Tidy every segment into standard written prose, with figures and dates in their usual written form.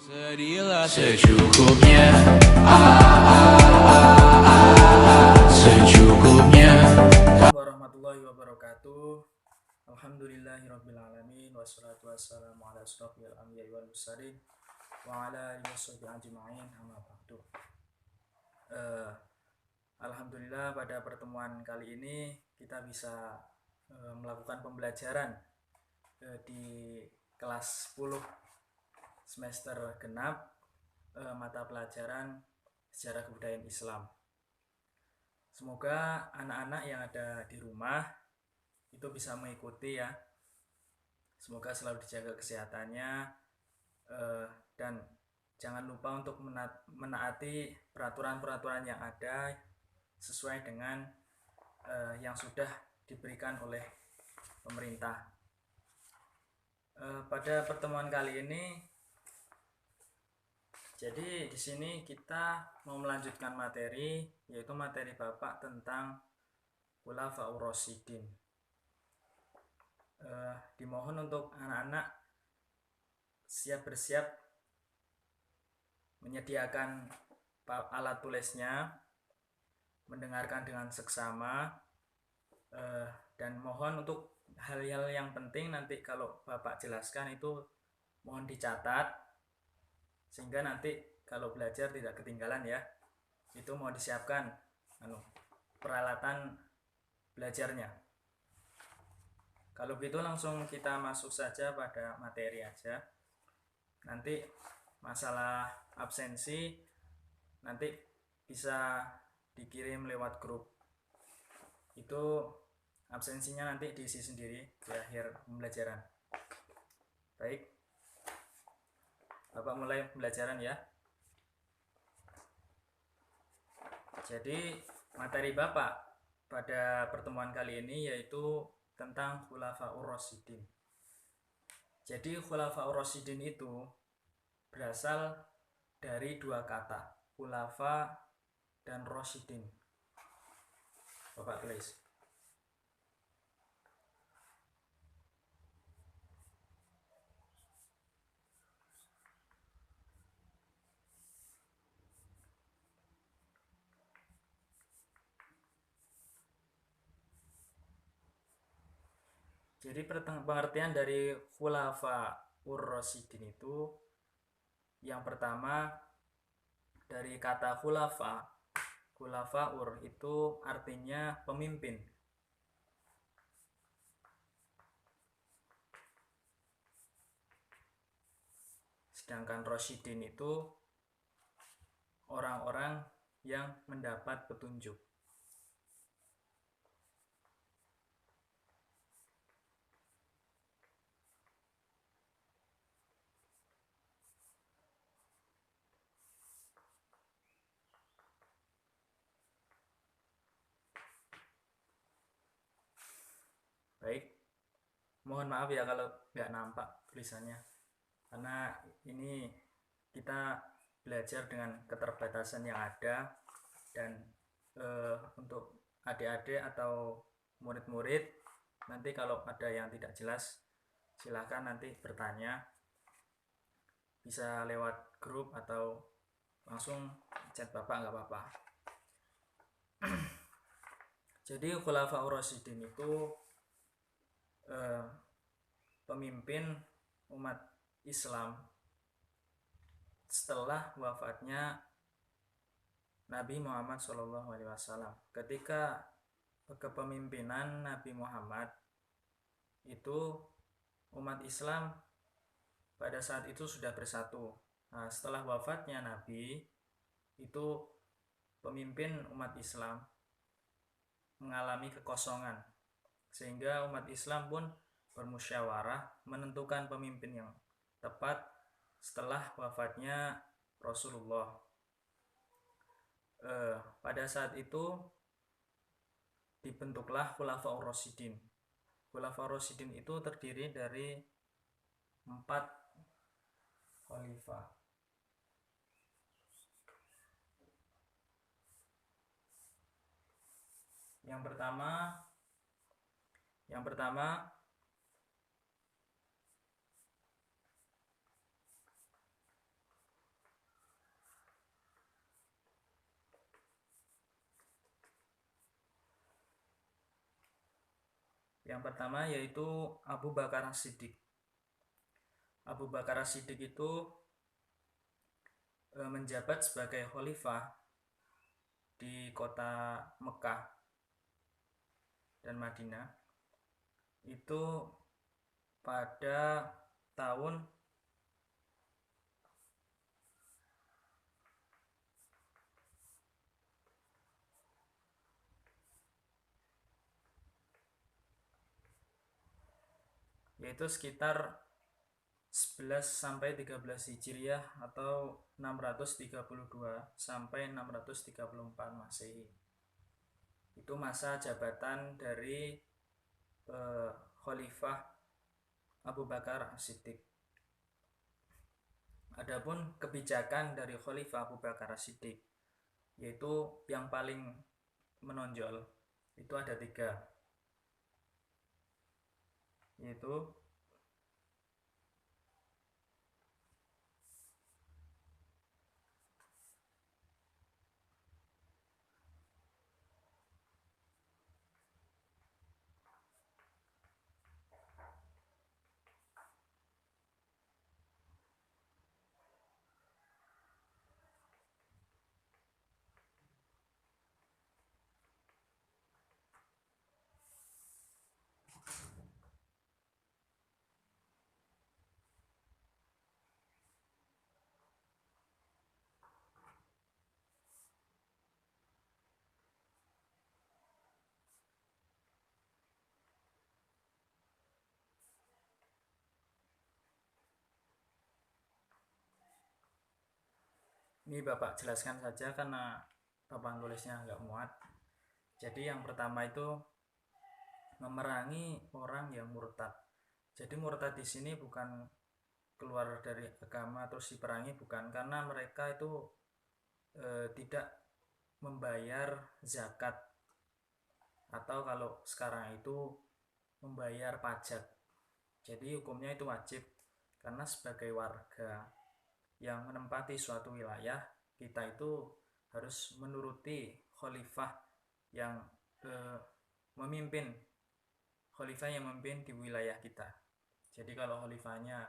Secukupnya, secukupnya. Warahmatullahi wabarakatuh. Alhamdulillahirabbil wassalatu wassalamu ala asyrofil anbiya'i wal mursalin wa ala alihi washabihi ajma'in amma ba'du. Alhamdulillah pada pertemuan kali ini kita bisa melakukan pembelajaran di kelas 10 semester genap mata pelajaran sejarah kebudayaan Islam. Semoga anak-anak yang ada di rumah itu bisa mengikuti ya. Semoga selalu dijaga kesehatannya dan jangan lupa untuk menaati peraturan-peraturan yang ada sesuai dengan yang sudah diberikan oleh pemerintah. Pada pertemuan kali ini, jadi di sini kita mau melanjutkan materi, yaitu materi Bapak tentang Khulafaur Rasyidin. Dimohon untuk anak-anak bersiap menyediakan alat tulisnya, mendengarkan dengan seksama, dan mohon untuk hal-hal yang penting nanti kalau Bapak jelaskan itu mohon dicatat, sehingga nanti kalau belajar tidak ketinggalan ya. Itu mau disiapkan peralatan belajarnya. Kalau gitu langsung kita masuk saja pada materi aja. Nanti masalah absensi nanti bisa dikirim lewat grup. Itu absensinya nanti diisi sendiri di akhir pembelajaran. Baik, Bapak mulai pembelajaran ya. Jadi materi Bapak pada pertemuan kali ini yaitu tentang Khulafaur Rasyidin. Jadi Khulafaur Rasyidin itu berasal dari dua kata, khulafa dan rasyidin. Bapak tulis. Jadi pengertian dari Khulafaur Rasyidin itu, yang pertama dari kata khulafaur itu artinya pemimpin. Sedangkan Rasyidin itu orang-orang yang mendapat petunjuk. Baik, mohon maaf ya kalau nggak nampak tulisannya, karena ini kita belajar dengan keterbatasan yang ada, dan untuk adik-adik atau murid-murid nanti kalau ada yang tidak jelas silahkan nanti bertanya, bisa lewat grup atau langsung chat Bapak, nggak apa-apa. Jadi Khulafaur Rasyidin itu pemimpin umat Islam setelah wafatnya Nabi Muhammad SAW. Ketika kepemimpinan Nabi Muhammad itu, umat Islam pada saat itu sudah bersatu. Nah, setelah wafatnya Nabi itu, pemimpin umat Islam mengalami kekosongan, sehingga umat Islam pun bermusyawarah menentukan pemimpin yang tepat setelah wafatnya Rasulullah. Pada saat itu dibentuklah Khulafaur Rasyidin. Khulafaur Rasyidin itu terdiri dari 4 khalifah. Yang pertama Yang pertama yaitu Abu Bakar As-Siddiq. Abu Bakar As-Siddiq itu menjabat sebagai khalifah di kota Mekah dan Madinah itu pada tahun yaitu sekitar 11 sampai 13 Hijriah atau 632 sampai 634 Masehi. Itu masa jabatan dari Khalifah Abu Bakar As-Siddiq. Adapun kebijakan dari Khalifah Abu Bakar As-Siddiq yaitu yang paling menonjol itu ada 3, yaitu ini Bapak jelaskan saja karena papan tulisnya nggak muat. Jadi yang pertama itu memerangi orang yang murtad. Jadi murtad di sini bukan keluar dari agama terus diperangi, bukan, karena mereka itu tidak membayar zakat atau kalau sekarang itu membayar pajak. Jadi hukumnya itu wajib, karena sebagai warga yang menempati suatu wilayah, kita itu harus menuruti khalifah yang memimpin di wilayah kita. Jadi kalau khalifahnya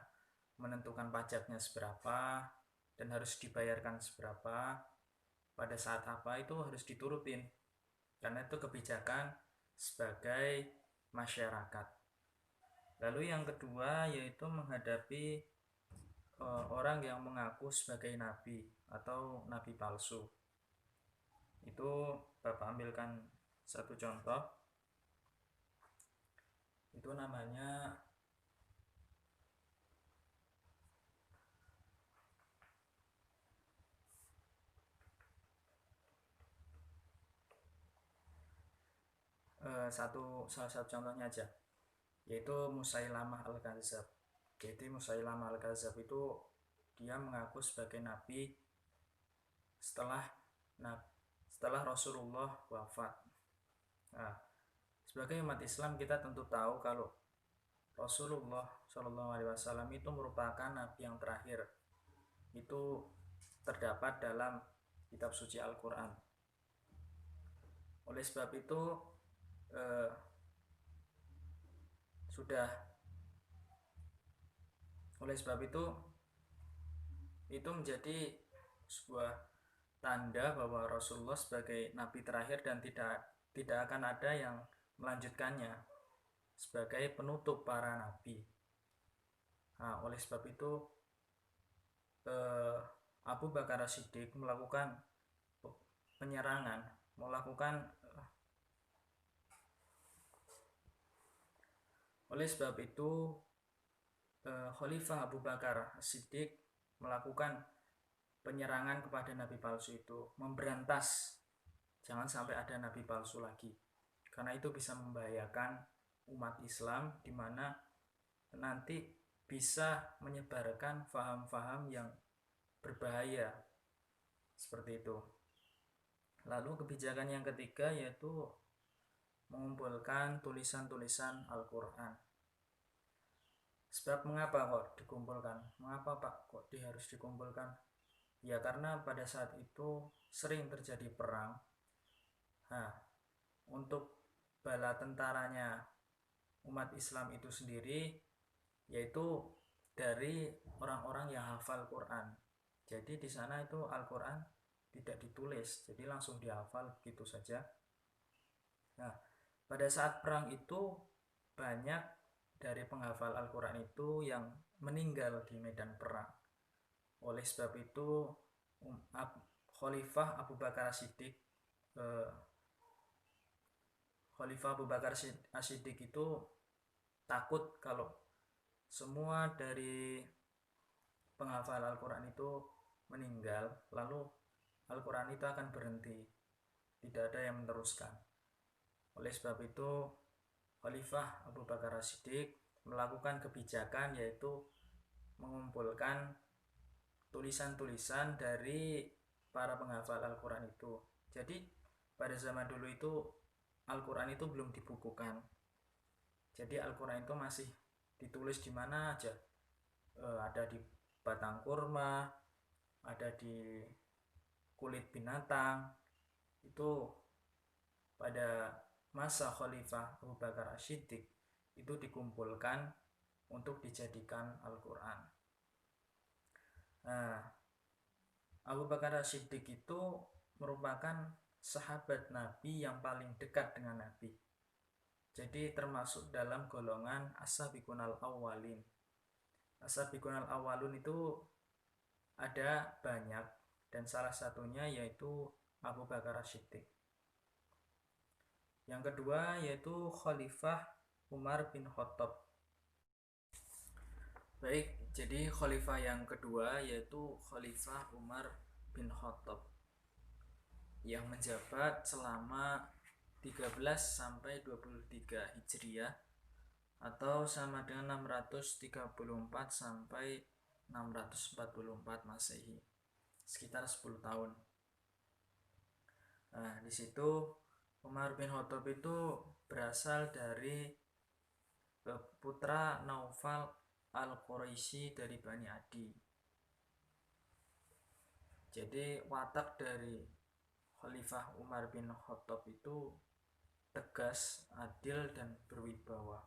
menentukan pajaknya seberapa dan harus dibayarkan seberapa pada saat apa, itu harus diturutin, karena itu kebijakan sebagai masyarakat. Lalu yang kedua yaitu menghadapi orang yang mengaku sebagai nabi atau nabi palsu. Itu Bapak ambilkan satu contoh, itu namanya salah satu contohnya aja, yaitu Musailamah Al-Kadzab. Jadi Musailamah Al-Kadzab itu dia mengaku sebagai nabi setelah Rasulullah wafat. Nah, sebagai umat Islam kita tentu tahu kalau Rasulullah SAW itu merupakan nabi yang terakhir. Itu terdapat dalam kitab suci Al-Quran. Oleh sebab itu itu menjadi sebuah tanda bahwa Rasulullah sebagai nabi terakhir dan tidak akan ada yang melanjutkannya sebagai penutup para nabi. Nah, oleh sebab itu Abu Bakar As-Siddiq melakukan penyerangan, oleh sebab itu Khalifah Abu Bakar As-Siddiq melakukan penyerangan kepada nabi palsu itu, memberantas jangan sampai ada nabi palsu lagi, karena itu bisa membahayakan umat Islam, di mana nanti bisa menyebarkan faham-faham yang berbahaya seperti itu. Lalu kebijakan yang ketiga yaitu mengumpulkan tulisan-tulisan Al-Quran. Sebab mengapa kok dikumpulkan? Mengapa Pak kok harus dikumpulkan? Ya karena pada saat itu sering terjadi perang. Nah, untuk bala tentaranya, umat Islam itu sendiri, yaitu dari orang-orang yang hafal Quran. Jadi di sana itu Al-Quran tidak ditulis, jadi langsung dihafal begitu saja. Nah, pada saat perang itu banyak dari penghafal Al-Quran itu yang meninggal di medan perang. Oleh sebab itu Khalifah Abu Bakar As-Siddiq itu takut kalau semua dari penghafal Al-Quran itu meninggal, lalu Al-Quran itu akan berhenti, tidak ada yang meneruskan. Oleh sebab itu Khalifah Abu Bakar As-Siddiq melakukan kebijakan, yaitu mengumpulkan tulisan-tulisan dari para penghafal Al-Quran itu. Jadi pada zaman dulu itu Al-Quran itu belum dibukukan, jadi Al-Quran itu masih ditulis di mana aja. Ada di batang kurma, ada di kulit binatang. Itu pada masa Khalifah Abu Bakar As-Siddiq itu dikumpulkan untuk dijadikan Al-Quran. Nah, Abu Bakar As-Siddiq itu merupakan sahabat Nabi yang paling dekat dengan Nabi. Jadi termasuk dalam golongan as-sabiqunal awwalin. As-sabiqunal awwalun itu ada banyak, dan salah satunya yaitu Abu Bakar As-Siddiq. Yang kedua yaitu Khalifah Umar bin Khattab. Baik, jadi khalifah yang kedua yaitu Khalifah Umar bin Khattab yang menjabat selama 13 sampai 23 Hijriah atau sama dengan 634 sampai 644 Masehi, sekitar 10 tahun. Nah, di situ Umar bin Khattab itu berasal dari putra Naufal Al-Quraisy dari Bani Adi. Jadi watak dari Khalifah Umar bin Khattab itu tegas, adil, dan berwibawa.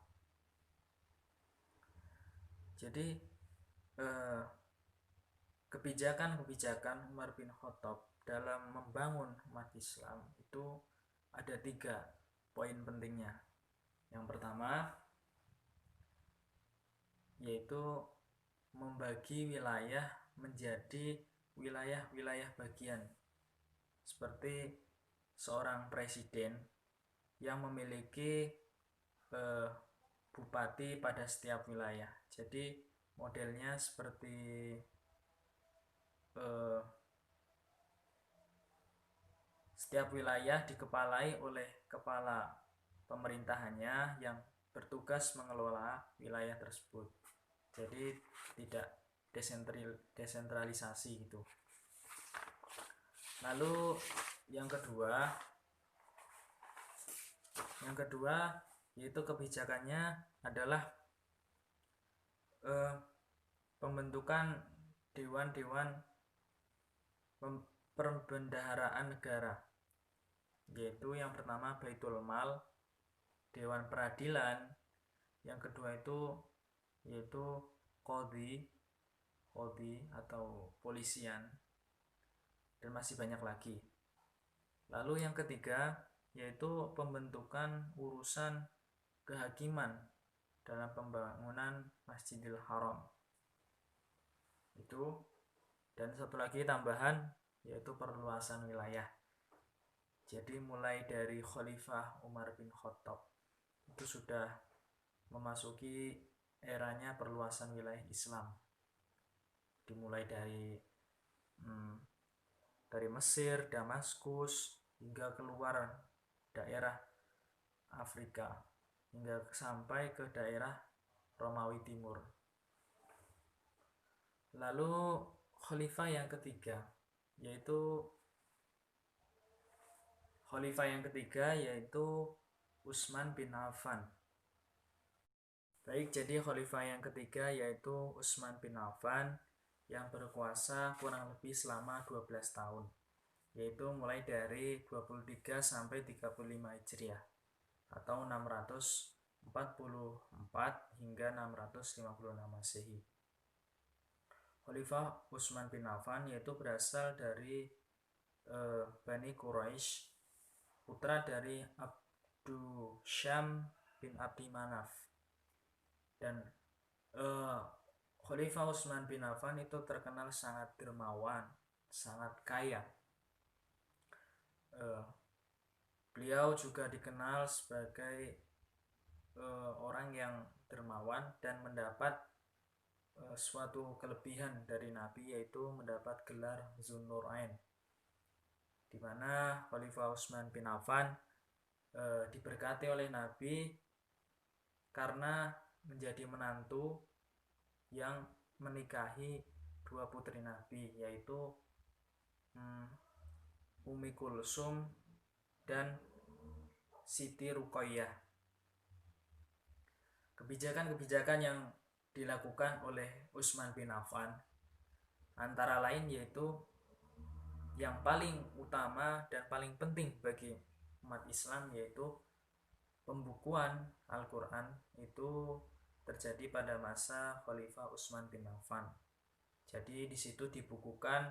Jadi kebijakan-kebijakan Umar bin Khattab dalam membangun umat Islam itu ada 3 poin pentingnya. Yang pertama yaitu membagi wilayah menjadi wilayah-wilayah bagian, seperti seorang presiden yang memiliki bupati pada setiap wilayah. Jadi modelnya seperti setiap wilayah dikepalai oleh kepala pemerintahannya yang bertugas mengelola wilayah tersebut. Jadi tidak desentralisasi gitu. Lalu yang kedua yaitu kebijakannya adalah pembentukan dewan-dewan perbendaharaan negara, yaitu yang pertama Baitul Mal, Dewan Peradilan, yang kedua itu yaitu Qadhi atau polisian, dan masih banyak lagi. Lalu yang ketiga yaitu pembentukan urusan kehakiman dalam pembangunan Masjidil Haram itu, dan satu lagi tambahan yaitu perluasan wilayah. Jadi mulai dari Khalifah Umar bin Khattab itu sudah memasuki eranya perluasan wilayah Islam, dimulai dari Mesir, Damaskus, hingga keluar daerah Afrika, hingga sampai ke daerah Romawi Timur. Lalu khalifah yang ketiga yaitu Utsman bin Affan. Baik, jadi khalifah yang ketiga yaitu Utsman bin Affan yang berkuasa kurang lebih selama 12 tahun, yaitu mulai dari 23 sampai 35 Hijriah atau 634 644 hingga 656 Masehi. Khalifah Utsman bin Affan yaitu berasal dari Bani Quraisy, putra dari Abdu Syam bin Abdi Manaf. Dan Khalifah Utsman bin Affan itu terkenal sangat dermawan, sangat kaya. Beliau juga dikenal sebagai orang yang dermawan dan mendapat suatu kelebihan dari Nabi, yaitu mendapat gelar Zunnurain, di mana Khalifah Utsman bin Affan diberkati oleh Nabi karena menjadi menantu yang menikahi dua putri Nabi, yaitu Ummi Kulsum dan Siti Ruqayyah. Kebijakan-kebijakan yang dilakukan oleh Utsman bin Affan antara lain yaitu yang paling utama dan paling penting bagi umat Islam, yaitu pembukuan Al-Quran itu terjadi pada masa Khalifah Utsman bin Affan. Jadi di situ dibukukan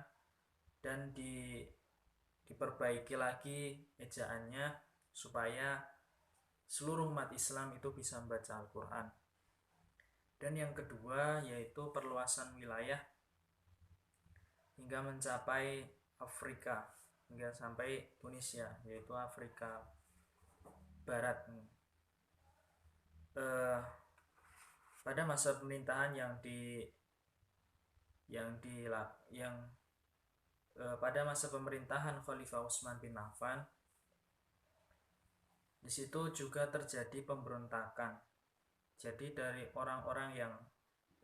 dan diperbaiki lagi ejaannya supaya seluruh umat Islam itu bisa membaca Al-Quran. Dan yang kedua yaitu perluasan wilayah hingga mencapai Afrika, hingga sampai Tunisia, yaitu Afrika Barat. Pada masa pemerintahan pada masa pemerintahan Khalifah Utsman bin Affan, di situ juga terjadi pemberontakan. Jadi dari orang-orang yang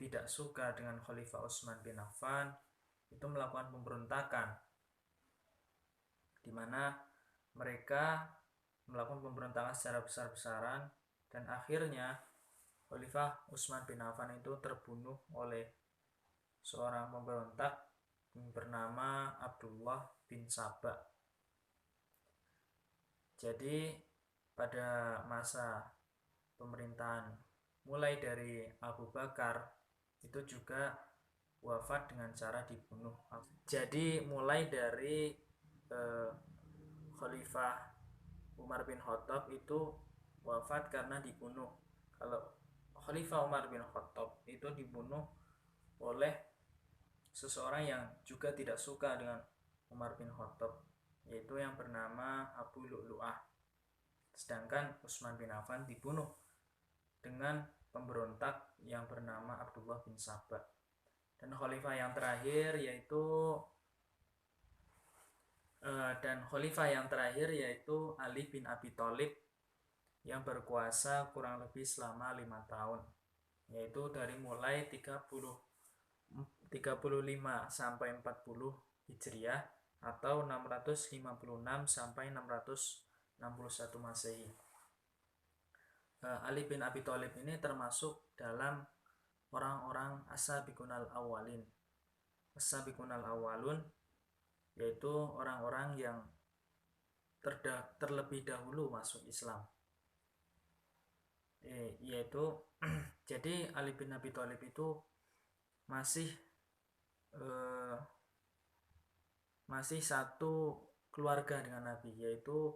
tidak suka dengan Khalifah Utsman bin Affan itu melakukan pemberontakan, di mana mereka melakukan pemberontakan secara besar-besaran, dan akhirnya Khalifah Utsman bin Affan itu terbunuh oleh seorang pemberontak bernama Abdullah bin Saba. Jadi pada masa pemerintahan mulai dari Abu Bakar itu juga wafat dengan cara dibunuh. Jadi mulai dari Khalifah Umar bin Khattab itu wafat karena dibunuh. Kalau Khalifah Umar bin Khattab itu dibunuh oleh seseorang yang juga tidak suka dengan Umar bin Khattab, yaitu yang bernama Abu Lu'lu'ah. Sedangkan Utsman bin Affan dibunuh dengan pemberontak yang bernama Abdullah bin Saba. Dan khalifah yang terakhir yaitu Ali bin Abi Thalib yang berkuasa kurang lebih selama 5 tahun, yaitu dari mulai 35 sampai 40 Hijriah atau 656 sampai 661 Masehi. Ali bin Abi Thalib ini termasuk dalam orang-orang as-sabiqunal awwalin. As-sabiqunal awwalun yaitu orang-orang yang terlebih dahulu masuk Islam. Jadi Ali bin Abi Thalib itu masih satu keluarga dengan Nabi, yaitu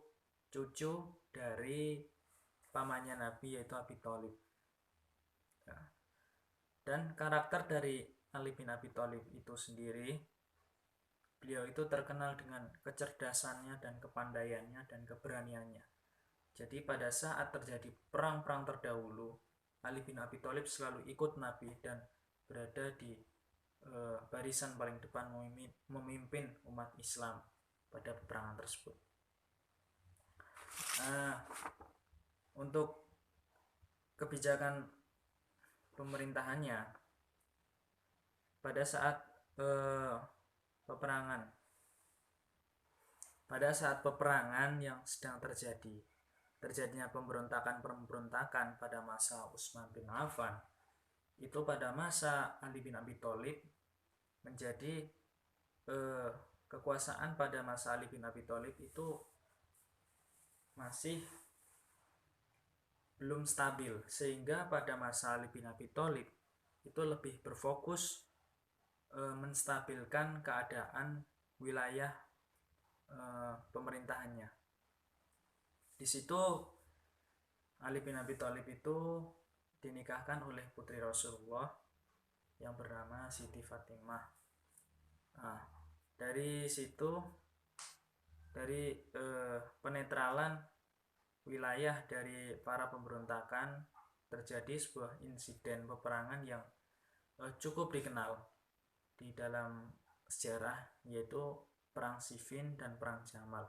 cucu dari pamannya Nabi, yaitu Abi Thalib. Dan karakter dari Ali bin Abi Thalib itu sendiri, beliau itu terkenal dengan kecerdasannya dan kepandaiannya dan keberaniannya. Jadi pada saat terjadi perang-perang terdahulu, Ali bin Abi Thalib selalu ikut Nabi dan berada di barisan paling depan memimpin umat Islam pada peperangan tersebut. Untuk pekebijakan pemerintahannya pada saat peperangan yang sedang terjadinya pemberontakan pada masa Utsman bin Affan, itu pada masa Ali bin Abi Thalib menjadi kekuasaan pada masa Ali bin Abi Thalib itu masih belum stabil, sehingga pada masa Ali bin Abi Thalib itu lebih berfokus menstabilkan keadaan wilayah pemerintahannya. Di situ Ali bin Abi Thalib itu dinikahkan oleh putri Rasulullah yang bernama Siti Fatimah. Nah, dari situ, dari penetralan wilayah dari para pemberontakan, terjadi sebuah insiden peperangan yang cukup dikenal di dalam sejarah, yaitu Perang Siffin dan Perang Jamal.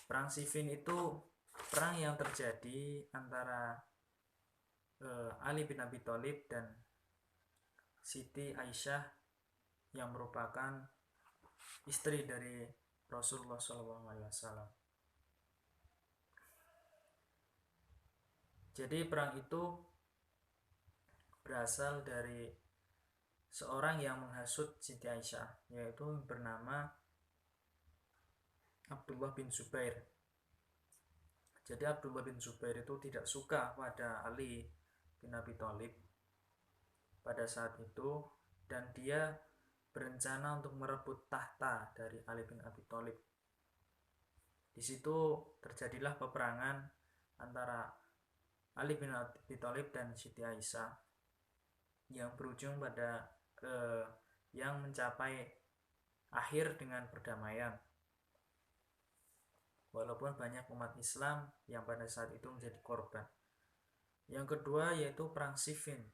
Perang Siffin itu perang yang terjadi antara Ali bin Abi Thalib dan Siti Aisyah yang merupakan istri dari Rasulullah SAW. Jadi perang itu berasal dari seorang yang menghasut Siti Aisyah, yaitu bernama Abdullah bin Zubair. Jadi Abdullah bin Zubair itu tidak suka pada Ali bin Abi Thalib pada saat itu, dan dia berencana untuk merebut tahta dari Ali bin Abi Thalib. Di situ terjadilah peperangan antara Ali bin Abi Thalib dan Siti Aisyah yang berujung pada yang mencapai akhir dengan perdamaian. Walaupun banyak umat Islam yang pada saat itu menjadi korban. Yang kedua yaitu Perang Siffin,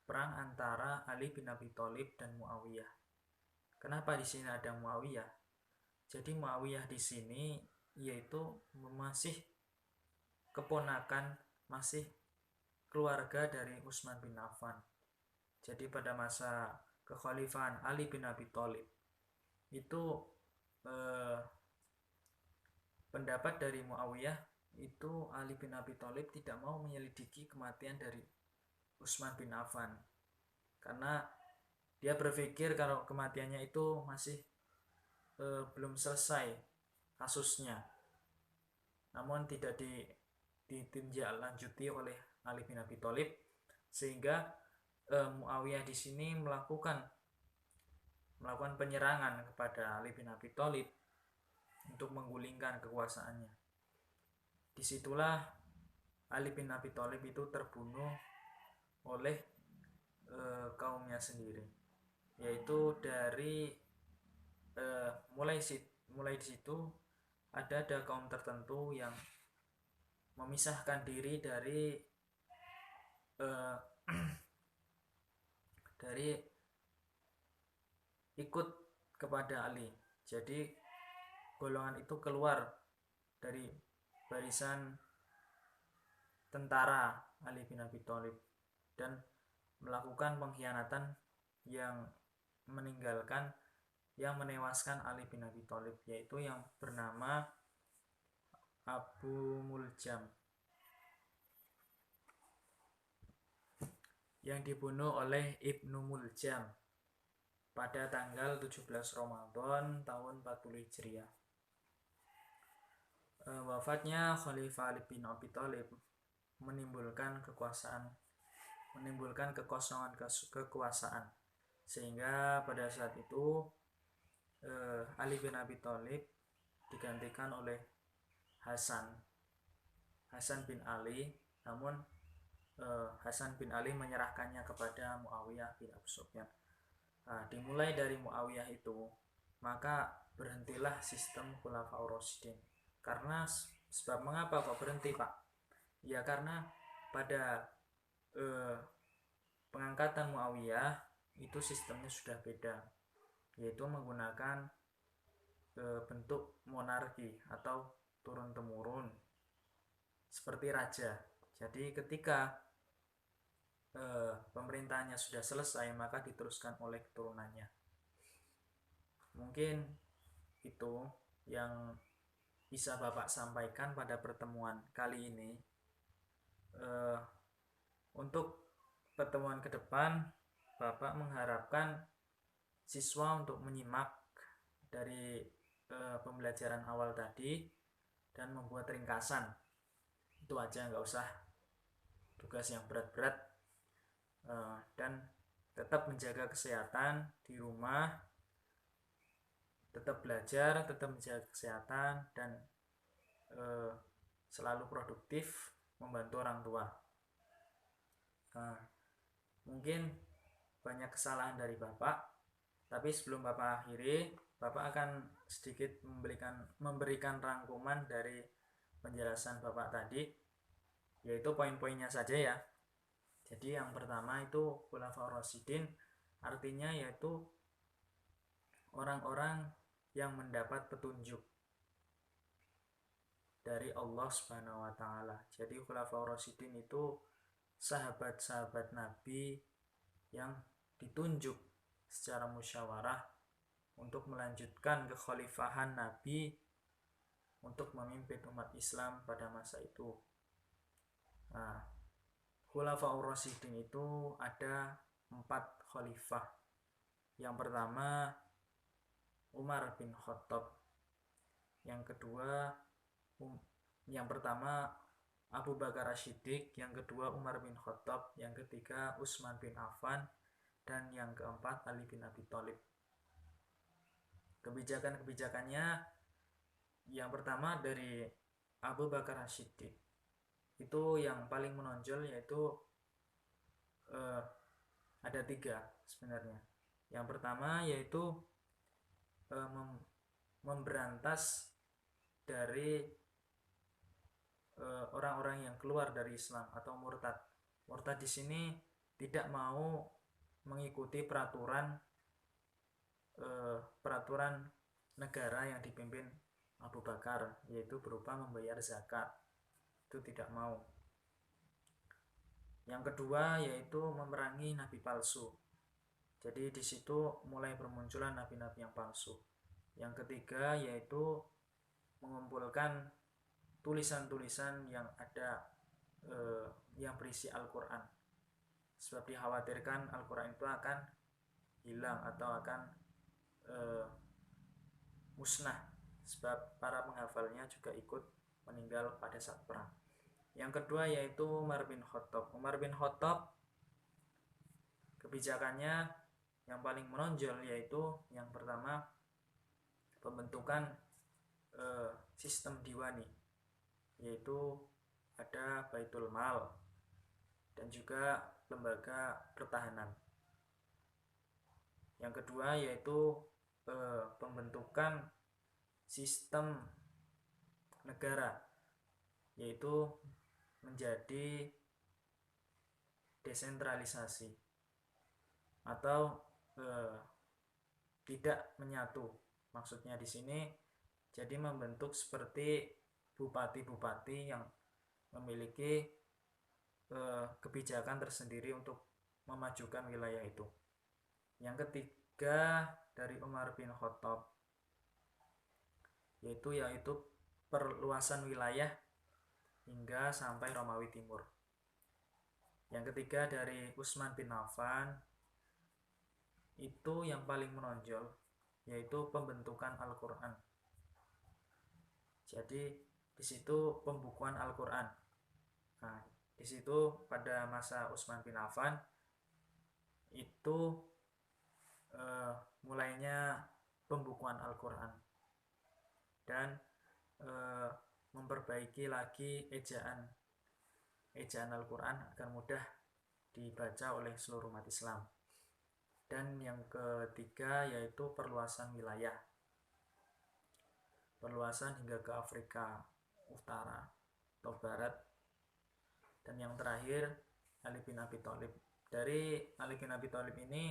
perang antara Ali bin Abi Thalib dan Muawiyah. Kenapa di sini ada Muawiyah? Jadi Muawiyah di sini yaitu masih keponakan, masih keluarga dari Utsman bin Affan. Jadi pada masa kekhalifahan Ali bin Abi Thalib itu pendapat dari Muawiyah itu Ali bin Abi Thalib tidak mau menyelidiki kematian dari Utsman bin Affan, karena dia berpikir kalau kematiannya itu masih belum selesai kasusnya, namun tidak ditindaklanjuti oleh Ali bin Abi Thalib, sehingga Muawiyah di sini melakukan penyerangan kepada Ali bin Abi Thalib untuk menggulingkan kekuasaannya. Disitulah Ali bin Abi Thalib itu terbunuh oleh kaumnya sendiri, yaitu dari mulai di situ ada kaum tertentu yang memisahkan diri dari ikut kepada Ali. Jadi golongan itu keluar dari barisan tentara Ali bin Abi Thalib dan melakukan pengkhianatan yang menewaskan Ali bin Abi Thalib, yaitu yang bernama Abu Muljam, yang dibunuh oleh Ibnu Muljam pada tanggal 17 Ramadan tahun 40 Hijriah. Wafatnya Khalifah Ali bin Abi Thalib menimbulkan kekosongan kekuasaan, sehingga pada saat itu Ali bin Abi Thalib digantikan oleh Hasan bin Ali, namun Hasan bin Ali menyerahkannya kepada Muawiyah bin Abu Sufyan. Nah, dimulai dari Muawiyah itu, maka berhentilah sistem Khulafaur Rasyidin. Karena sebab mengapa kok berhenti, Pak? Ya karena pada pengangkatan Muawiyah itu sistemnya sudah beda, yaitu menggunakan bentuk monarki atau turun-temurun seperti raja. Jadi ketika pemerintahnya sudah selesai, maka diteruskan oleh keturunannya. Mungkin itu yang bisa Bapak sampaikan pada pertemuan kali ini. Untuk pertemuan ke depan, Bapak mengharapkan siswa untuk menyimak dari pembelajaran awal tadi dan membuat ringkasan Itu aja, nggak usah tugas yang berat-berat. Dan tetap menjaga kesehatan di rumah, tetap belajar, tetap menjaga kesehatan, dan selalu produktif membantu orang tua. Mungkin banyak kesalahan dari Bapak, tapi sebelum Bapak akhiri, Bapak akan sedikit memberikan rangkuman dari penjelasan Bapak tadi, yaitu poin-poinnya saja ya. Jadi yang pertama itu Khulafaur Rasyidin, artinya yaitu orang-orang yang mendapat petunjuk dari Allah Subhanahu wa taala. Jadi Khulafaur Rasyidin itu sahabat-sahabat Nabi yang ditunjuk secara musyawarah untuk melanjutkan kekhalifahan Nabi untuk memimpin umat Islam pada masa itu. Nah, Khulafaur Rasyidin itu ada 4 khalifah. Yang pertama Umar bin Khattab. Yang kedua yang pertama Abu Bakar As-Siddiq, yang kedua Umar bin Khattab, yang ketiga Utsman bin Affan, dan yang keempat Ali bin Abi Thalib. Kebijakan-kebijakannya, yang pertama dari Abu Bakar As-Siddiq, itu yang paling menonjol, yaitu ada 3 sebenarnya. Yang pertama yaitu memberantas dari orang-orang yang keluar dari Islam atau murtad. Murtad di sini tidak mau mengikuti peraturan negara yang dipimpin Abu Bakar, yaitu berupa membayar zakat. Itu tidak mau. Yang kedua yaitu memerangi nabi palsu. Jadi di situ mulai bermunculan nabi-nabi yang palsu. Yang ketiga yaitu mengumpulkan tulisan-tulisan yang ada yang berisi Al-Quran, sebab dikhawatirkan Al-Quran itu akan hilang atau akan musnah, sebab para penghafalnya juga ikut meninggal pada saat perang. Yang kedua yaitu Umar bin Khattab. Umar bin Khattab kebijakannya yang paling menonjol yaitu yang pertama pembentukan sistem diwani, yaitu ada Baitul Mal dan juga lembaga pertahanan. Yang kedua yaitu pembentukan sistem negara, yaitu menjadi desentralisasi atau tidak menyatu. Maksudnya di sini jadi membentuk seperti bupati-bupati yang memiliki kebijakan tersendiri untuk memajukan wilayah itu. Yang ketiga dari Umar bin Khattab yaitu perluasan wilayah hingga sampai Romawi Timur. Yang ketiga dari Utsman bin Affan itu yang paling menonjol, yaitu pembentukan Al-Quran. Jadi di situ pembukuan Al-Quran. Nah, di situ pada masa Utsman bin Affan itu mulainya pembukuan Al-Quran dan memperbaiki lagi ejaan Al-Quran agar mudah dibaca oleh seluruh umat Islam. Dan yang ketiga yaitu perluasan wilayah, perluasan hingga ke Afrika Utara atau Barat. Dan yang terakhir Ali bin Abi Thalib. Dari Ali bin Abi Thalib ini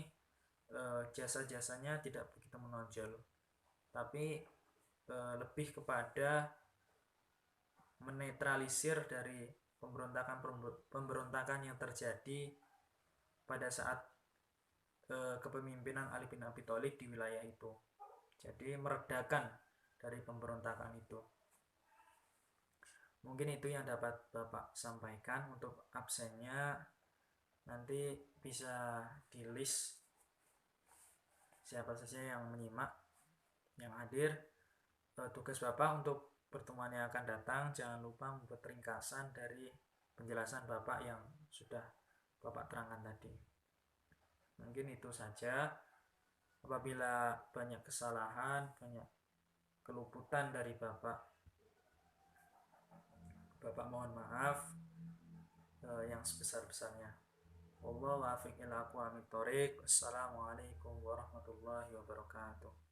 jasa-jasanya tidak begitu menonjol, tapi lebih kepada menetralisir dari pemberontakan yang terjadi pada saat kepemimpinan Ali bin Abi Thalib di wilayah itu. Jadi meredakan dari pemberontakan itu. Mungkin itu yang dapat Bapak sampaikan. Untuk absennya nanti bisa di list siapa saja yang menyimak, yang hadir. Tugas Bapak untuk pertemuan yang akan datang jangan lupa membuat ringkasan dari penjelasan Bapak yang sudah Bapak terangkan tadi. Mungkin itu saja. Apabila banyak kesalahan, banyak keluputan dari Bapak mohon maaf yang sebesar-besarnya. Wallahu a'lam bishawab. Assalamualaikum warahmatullahi wabarakatuh.